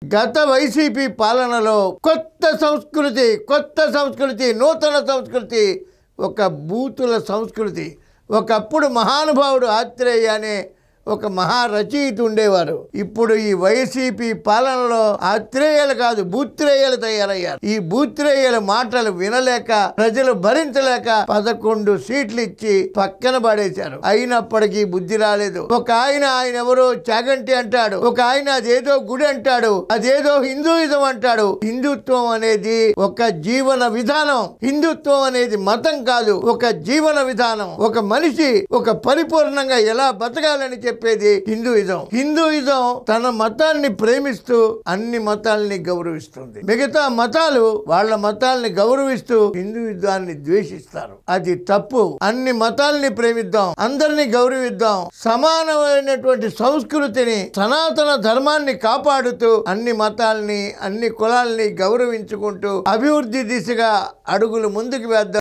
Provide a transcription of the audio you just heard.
గత వైసీపీ పాలనలో కొత్త సంస్కృతి నూతన సంస్కృతి ఒక బూతుల సంస్కృతి. ఒకప్పుడు మహానుభావుడు ఆత్రేయ అనే ఒక మహా రచయిత ఉండేవారు. ఇప్పుడు ఈ వైసీపీ పాలనలో ఆత్రేయలు కాదు బూత్రేయలు తయారయ్యారు. ఈ బూత్రేయల మాటలు వినలేక ప్రజలు భరించలేక 11 సీట్లు ఇచ్చి పక్కన పడేశారు. అయినప్పటికీ బుద్ధి రాలేదు. ఒక ఆయన ఎవరో చాగంటి అంటాడు, ఒక ఆయన అదేదో గుడి అంటాడు, అదేదో హిందూయిజం అంటాడు. హిందుత్వం అనేది ఒక జీవన విధానం. హిందుత్వం అనేది మతం కాదు, ఒక జీవన విధానం. ఒక మనిషి ఒక పరిపూర్ణంగా ఎలా బతకాలని చెప్పేది హిందూయిజం. హిందూయిజం తన మతాన్ని ప్రేమిస్తూ అన్ని మతాల్ని గౌరవిస్తుంది. మిగతా మతాలు వాళ్ళ మతాల్ని గౌరవిస్తూ హిందూయిజాన్ని ద్వేషిస్తారు. అది తప్పు. అన్ని మతాల్ని ప్రేమిద్దాం, అందరినీ గౌరవిద్దాం. సమానమైనటువంటి సంస్కృతిని సనాతన ధర్మాన్ని కాపాడుతూ అన్ని మతాల్ని అన్ని కులాల్ని గౌరవించుకుంటూ అభివృద్ధి దిశగా అడుగులు ముందుకు వేద్దాం.